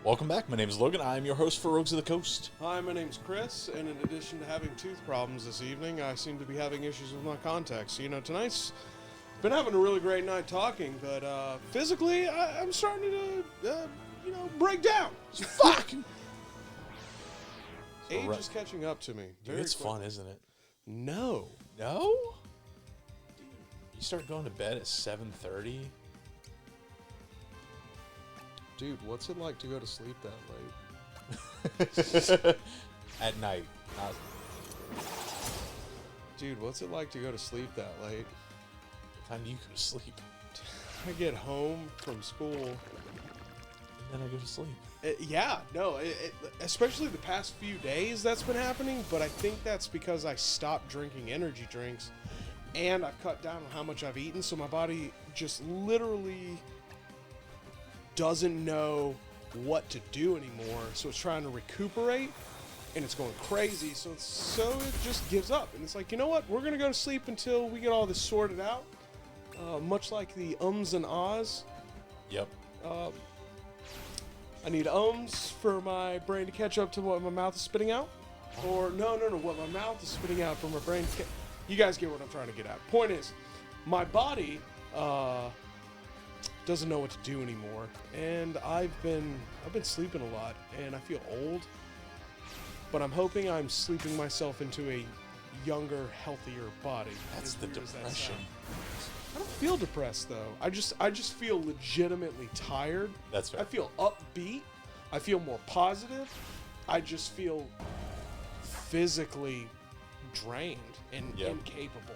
Welcome back. My name is Logan. I am your host for Rogues of the Coast. Hi, my name's Chris, and in addition to having tooth problems this evening, I seem to be having issues with my contacts. You know, tonight's been having a really great night talking, but physically, I'm starting to, break down. Fuck! Age is catching up to me. Dude, it's fun, isn't it? No. No? You start going to bed at 7:30? Dude, what's it like to go to sleep that late? At night. Dude, what's it like to go to sleep that late? What time do you go to sleep? I get home from school. And then I go to sleep. Especially the past few days that's been happening, but I think that's because I stopped drinking energy drinks and I've cut down on how much I've eaten, so my body just literally doesn't know what to do anymore, so it's trying to recuperate and it's going crazy, so it just gives up, and it's like, you know what, we're gonna go to sleep until we get all this sorted out, much like the ums and ahs. Yep. I need ums for my brain to catch up to what my mouth is spitting out. Or, no, what my mouth is spitting out for my brain to You guys get what I'm trying to get at. Point is, my body doesn't know what to do anymore. And I've been sleeping a lot, and I feel old. But I'm hoping I'm sleeping myself into a younger, healthier body. That's the depression. I don't feel depressed though. I just feel legitimately tired. That's fair. I feel upbeat. I feel more positive. I just feel physically drained and incapable.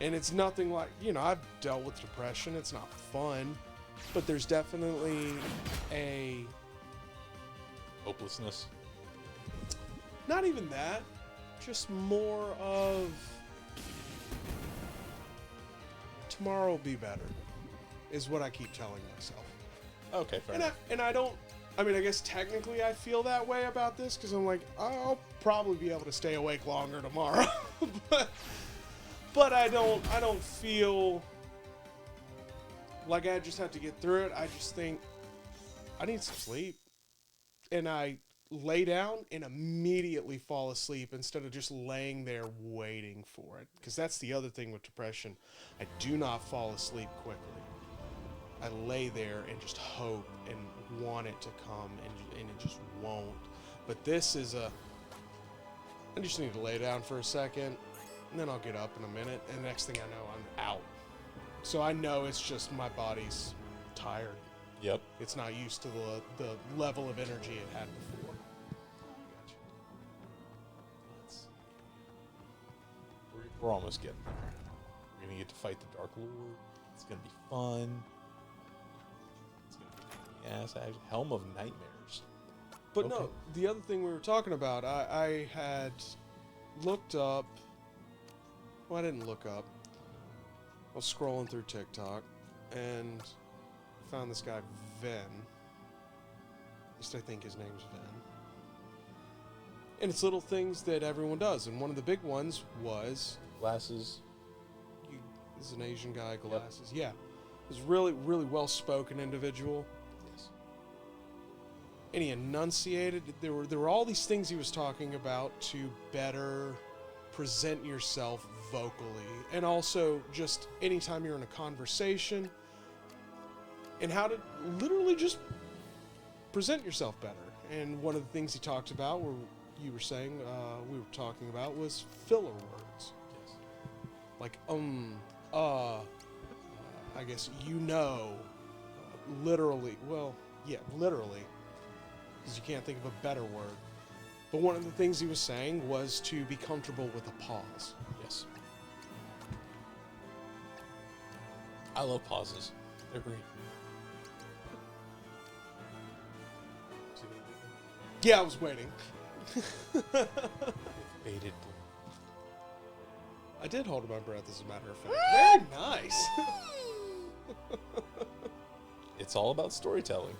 And it's nothing like, I've dealt with depression. It's not fun, but there's definitely a hopelessness. Not even that. Just more of tomorrow will be better, is what I keep telling myself. Okay, fair enough. I guess technically I feel that way about this because I'm like, I'll probably be able to stay awake longer tomorrow, but I don't feel like I just have to get through it. I just think I need some sleep, and I lay down and immediately fall asleep instead of just laying there waiting for it. Because that's the other thing with depression. I do not fall asleep quickly. I lay there and just hope and want it to come, and it just won't. But this is I just need to lay down for a second, and then I'll get up in a minute, and the next thing I know, I'm out. So I know it's just my body's tired. Yep. It's not used to the level of energy it had before. We're almost getting there. We're gonna get to fight the Dark Lord. It's gonna be fun. It's gonna be Helm of Nightmares. But okay. No, the other thing we were talking about, I had looked up. Well, I didn't look up. I was scrolling through TikTok and found this guy Ven. At least I think his name's Ven. And it's little things that everyone does, and one of the big ones was glasses. He's an Asian guy, glasses. Yep. Yeah, he's really, really well-spoken individual. Yes. And he enunciated. There were all these things he was talking about to better present yourself vocally, and also just anytime you're in a conversation, and how to literally just present yourself better. And one of the things he talked about, where you were saying we were talking about, was filler words. Yes. Like I guess literally. Well, yeah, literally, because you can't think of a better word. But one of the things he was saying was to be comfortable with a pause. Yes. I love pauses. They're great. Yeah, I was waiting. Bated. I did hold my breath, as a matter of fact. Very nice. It's all about storytelling.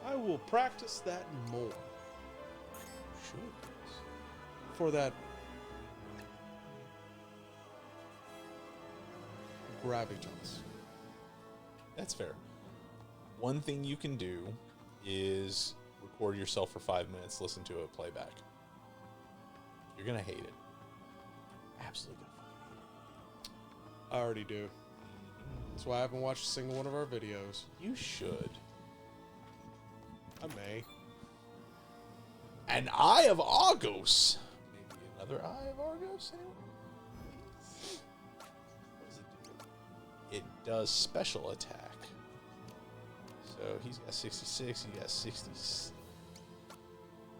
I will practice that more. Sure. For that gravitas. That's fair. One thing you can do is record yourself for 5 minutes, listen to it playback. You're gonna hate it. Absolutely gonna fucking hate it. I already do. That's why I haven't watched a single one of our videos. You should. I may. An Eye of Argos. Maybe another Eye of Argos? Anyone? What does it do? It does special attack. So he's got 66, he got 60.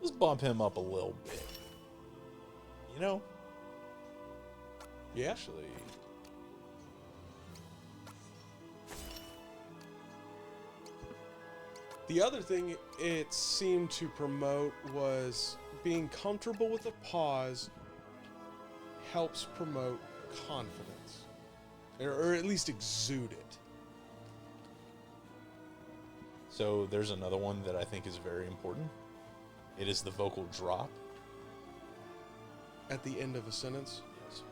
Let's bump him up a little bit. You know? Yeah. Actually. The other thing it seemed to promote was being comfortable with a pause helps promote confidence. Or at least exude it. So there's another one that I think is very important. It is the vocal drop. At the end of a sentence? Yes.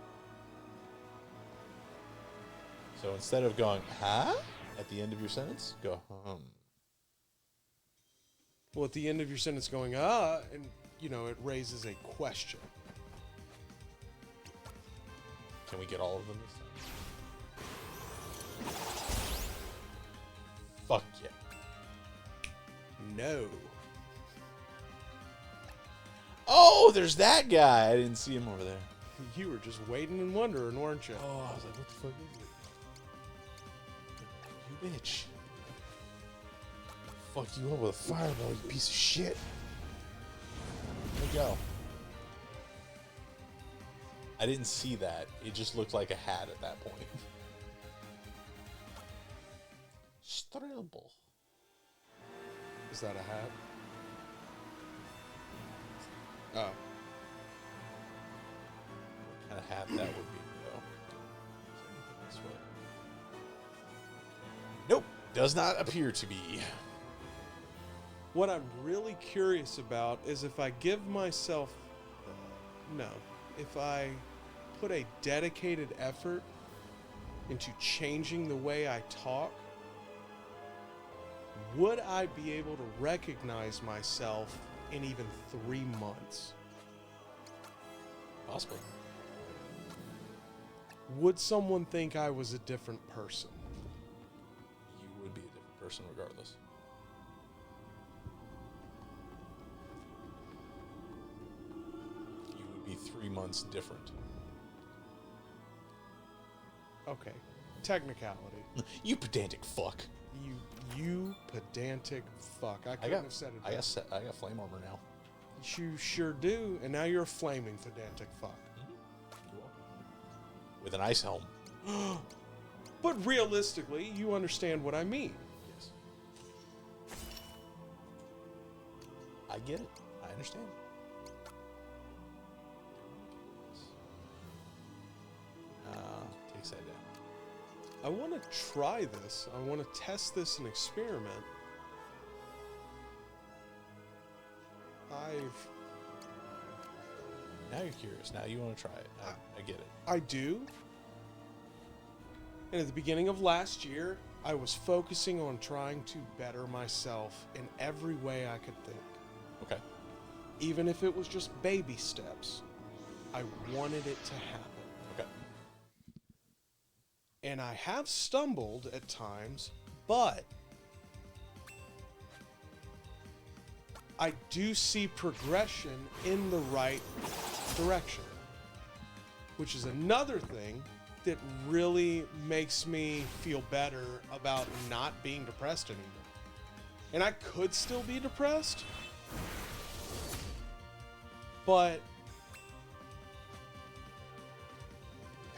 So instead of going, huh? At the end of your sentence, go, Well, at the end of your sentence going, and, it raises a question. Can we get all of them this time? Fuck yeah. No. Oh, there's that guy. I didn't see him over there. You were just waiting and wondering, weren't you? Oh, I was like, what the fuck is it? You bitch. Fuck you up with a fireball, you piece of shit. There we go. I didn't see that. It just looked like a hat at that point. Strelbel. Is that a hat? Oh. What kind of hat that would be, though? Is there anything this way? Nope. Does not appear to be. What I'm really curious about is if I give myself... if I put a dedicated effort into changing the way I talk, would I be able to recognize myself in even 3 months? Possibly. Would someone think I was a different person? You would be a different person regardless. You would be 3 months different. Okay. Technicality. You pedantic fuck. You pedantic fuck. I couldn't have said it better. I got flame armor now. You sure do, and now you're a flaming pedantic fuck. You're welcome. With an ice helm. But realistically, you understand what I mean. Yes. I get it. I understand. Takes that down. I want to try this. I want to test this and experiment. Now you're curious. Now you want to try it. I get it. I do. And at the beginning of last year, I was focusing on trying to better myself in every way I could think. Okay. Even if it was just baby steps, I wanted it to happen. Okay. And I have stumbled at times, but I do see progression in the right direction, which is another thing that really makes me feel better about not being depressed anymore. And I could still be depressed, but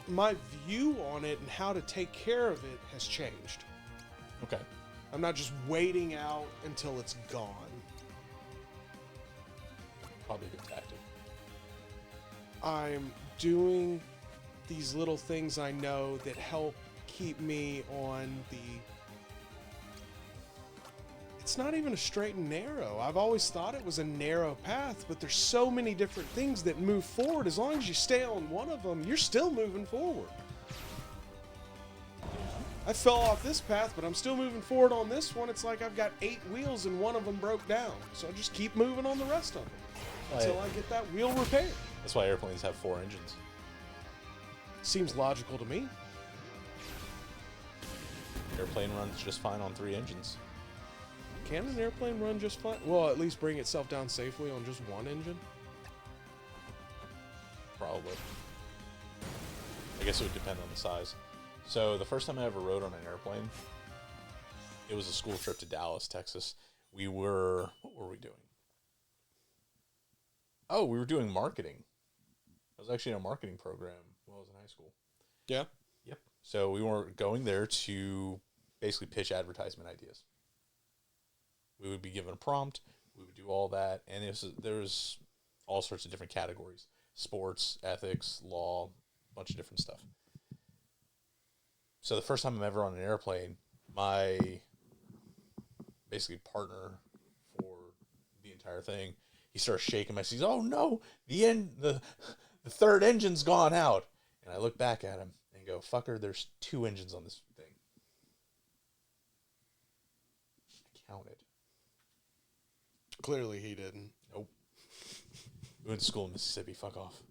my view on it and how to take care of it has changed. Okay. I'm not just waiting out until it's gone. Probably a good tactic. I'm doing these little things I know that help keep me on the... It's not even a straight and narrow. I've always thought it was a narrow path, but there's so many different things that move forward. As long as you stay on one of them, you're still moving forward. I fell off this path, but I'm still moving forward on this one. It's like I've got 8 wheels and one of them broke down. So I just keep moving on the rest of them until I get that wheel repaired. That's why airplanes have 4 engines. Seems logical to me. Airplane runs just fine on 3 engines. Can an airplane run just fine? Well, at least bring itself down safely on just one engine. Probably. I guess it would depend on the size. So the first time I ever rode on an airplane, it was a school trip to Dallas, Texas. What were we doing? Oh, we were doing marketing. I was actually in a marketing program when I was in high school. Yeah. Yep. So we were going there to basically pitch advertisement ideas. We would be given a prompt. We would do all that. And there was all sorts of different categories. Sports, ethics, law, a bunch of different stuff. So the first time I'm ever on an airplane, my basically partner for the entire thing, he starts shaking my seat. Oh no, the third engine's gone out. And I look back at him and go, fucker, there's 2 engines on this thing. I counted. Clearly he didn't. Nope. We went to school in Mississippi. Fuck off.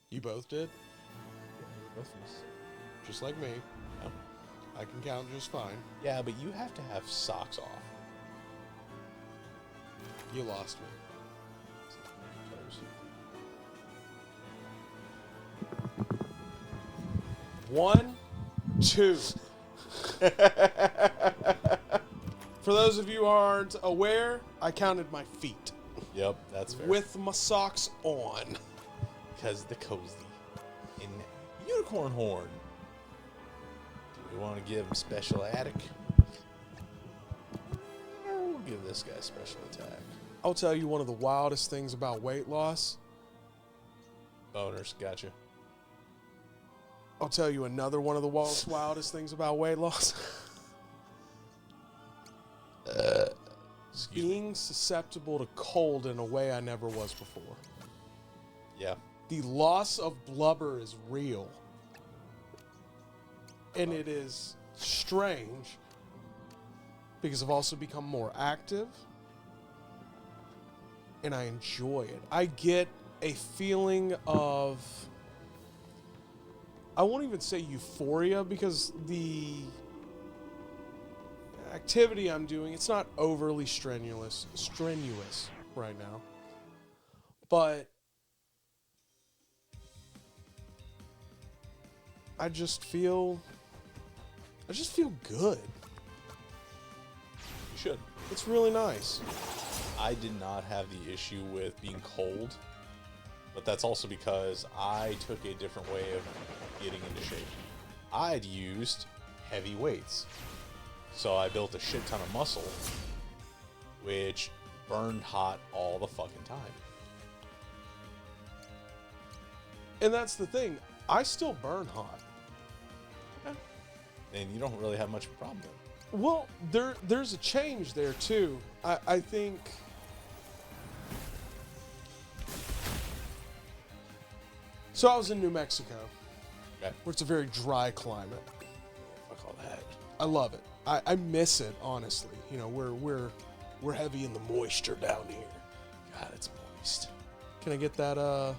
You both did? Yeah, we're both from Mississippi. Just like me. Oh. I can count just fine. Yeah, but you have to have socks off. You lost me. One, 2. For those of you who aren't aware, I counted my feet Yep, that's fair. with my socks on. Because the cozy. In Unicorn Horn. Do we want to give him special attic? Or we'll give this guy special attack. I'll tell you one of the wildest things about weight loss. Boners, gotcha. I'll tell you another one of the wildest things about weight loss. Excuse me. Being susceptible to cold in a way I never was before. Yeah. The loss of blubber is real. And it is strange because I've also become more active and I enjoy it. I get a feeling of, I won't even say euphoria because the activity I'm doing, it's not overly strenuous right now. But I just feel good. You should. It's really nice. I did not have the issue with being cold, but that's also because I took a different way of getting into shape. I'd used heavy weights. So I built a shit ton of muscle, which burned hot all the fucking time. And that's the thing. I still burn hot. And you don't really have much of a problem then. Well, there's a change there too. I think so. I was in New Mexico, Okay. where it's a very dry climate. Fuck all that. I love it. I miss it, honestly. You know, we're heavy in the moisture down here. God, it's moist. Can I get that?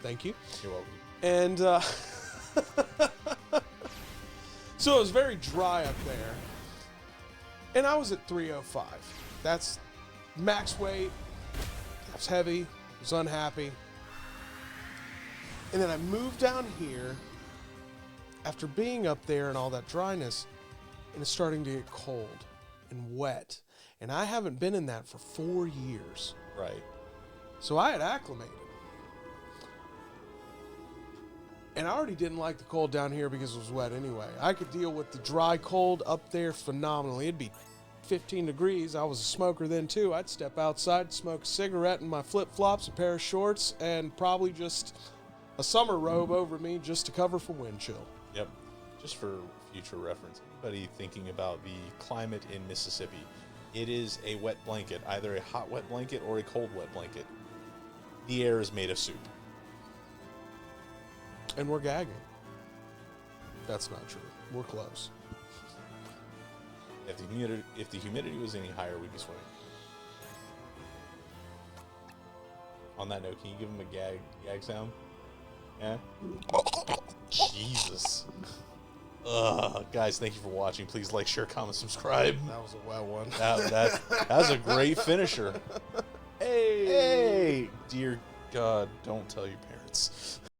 Thank you. You're welcome. And so it was very dry up there. And I was at 305. That's max weight. I was heavy. I was unhappy. And then I moved down here after being up there and all that dryness, and it's starting to get cold and wet. And I haven't been in that for 4 years. Right. So I had acclimated. And I already didn't like the cold down here because it was wet anyway. I could deal with the dry cold up there phenomenally. It'd be 15 degrees. I was a smoker then too. I'd step outside, smoke a cigarette in my flip-flops, a pair of shorts, and probably just a summer robe over me just to cover from wind chill. Yep. Just for future reference, anybody thinking about the climate in Mississippi, it is a wet blanket, either a hot wet blanket or a cold wet blanket. The air is made of soup. And we're gagging. That's not true. We're close. If the humidity was any higher, we'd be sweating. On that note, can you give him a gag sound? Yeah? Jesus. Guys, thank you for watching. Please like, share, comment, subscribe. That was a wet one. That was a great finisher. Hey! Dear God, don't tell your parents.